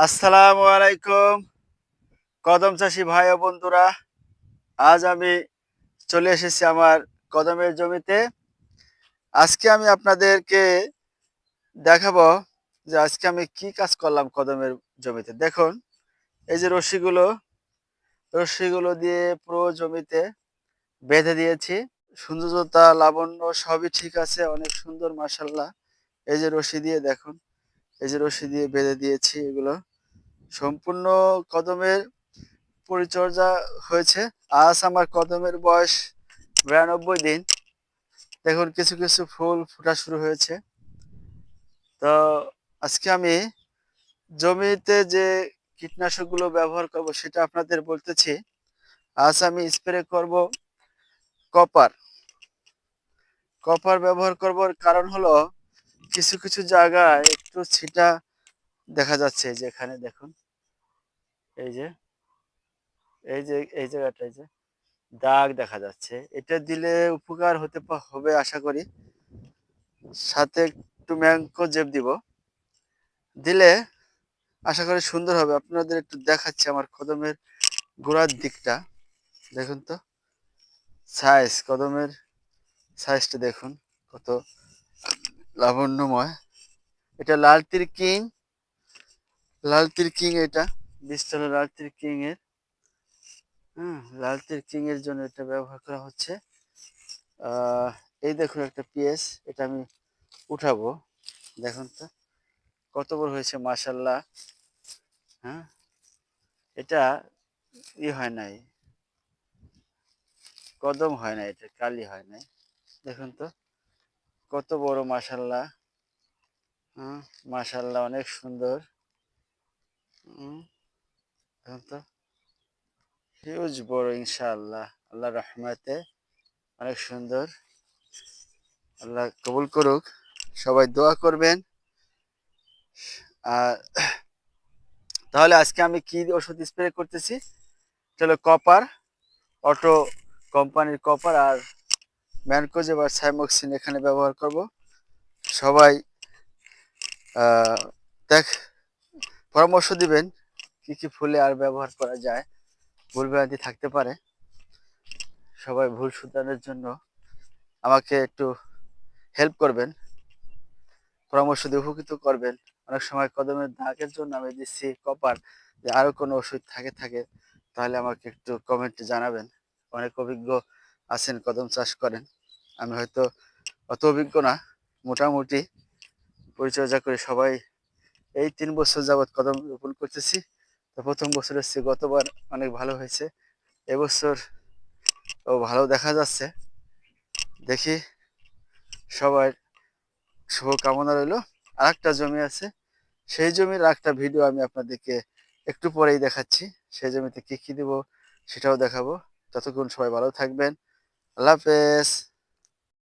আসসালামু আলাইকুম কদম চাষি ভাই ও বন্ধুরা। আজ আমি চলে এসেছি আমার কদমের জমিতে। আজকে আমি আপনাদেরকে দেখাবো যে আজকে আমি কি কাজ করলাম কদমের জমিতে। দেখুন, এই যে রশিগুলো দিয়ে পুরো জমিতে বেঁধে দিয়েছি। সৌন্দর্যতা লাবণ্য সবই ঠিক আছে, অনেক সুন্দর মাশাআল্লাহ। এই যে রশি দিয়ে দেখুন, এই যে রশি দিয়ে বেঁধে দিয়েছি। এগুলো সম্পূর্ণ কদমের পরিচর্যা হয়েছে। আজ আমার কদমের বয়স 92 দিন। দেখুন, কিছু কিছু ফুল ফোটা শুরু হয়েছে। তো আজকে আমি জমিতে যে কীটনাশকগুলো ব্যবহার করব সেটা আপনাদের বলতেছি। আজ আমি স্প্রে করব কপার। কপার ব্যবহার করবার কারণ হলো, কিছু কিছু জায়গায় একটু ছিটা দেখা যাচ্ছে। যেখানে দেখুন, এই যে এই জায়গাটায় যে দাগ দেখা যাচ্ছে, এটা দিলে উপকার হবে আশা করি। সাথে একটু ম্যাংকো জেব দিব, দিলে আশা করি সুন্দর হবে। আপনাদের একটু দেখাচ্ছি আমার কদমের গোড়ার দিকটা। দেখুন তো, কদমের সাইজটা দেখুন কত লাবণ্যময়। এটা লাল তীর কিং। এটা বীজটা হলো লাল তীর কিং এর। লাল তীর কিং এর জন্য এটা ব্যবহার করা হচ্ছে। আহ এই দেখুন একটা পিএস, এটা আমি উঠাবো। দেখুন তো কত বড় হয়েছে মাশাল্লাহ। হ্যাঁ, এটা হয় নাই, কদম হয় না, এটা কালি হয় নাই। দেখুন তো কত বড় মাশাল্লাহ। মাশাল্লাহ, অনেক সুন্দর। হুম, দেখুন তো হিউজ বড়, ইনশাআল্লাহ আল্লাহ রহমতে অনেক সুন্দর। আল্লাহ কবুল করুক, সবাই দোয়া করবেন। আর তাহলে আজকে আমি কি ওষুধ স্প্রে করতেছি, এটা হলো কপার, অটো কোম্পানির কপার আর ম্যানকোজেব আর সাইমোক্সিন এখানে ব্যবহার করব। সবাই দেখ পরামর্শ দিবেন কি কি ফুলে আর ব্যবহার করা যায়, ভুলভ্রান্তি থাকতে পারে। সবাই ভুল শুধরানোর জন্য আমাকে একটু হেল্প করবেন, পরামর্শ দিয়ে উপকৃত করবেন। অনেক সময় কদমের দাগের জন্য আমি দিচ্ছি কপার, যে আরও কোনো ওষুধ থাকে তাহলে আমাকে একটু কমেন্টে জানাবেন। অনেক অভিজ্ঞ আছেন, কদম চাষ করেন। আমি হয়তো অত অভিজ্ঞ না, মোটামুটি পরিচর্যা করে সবাই এই 3 বছর যাবৎ কদম রোপণ করতেছি। তো প্রথম বছর এসেছে, গতবার অনেক ভালো হয়েছে, এবছর ও ভালো দেখা যাচ্ছে। দেখি, সবার শুভকামনা রইল। আর একটা জমি আছে, সেই জমির একটা ভিডিও আমি আপনাদেরকে একটু পরেই দেখাচ্ছি। সেই জমিতে কি কি দিব সেটাও দেখাবো। ততক্ষণ সবাই ভালো থাকবেন। আল্লাহ হাফেজ।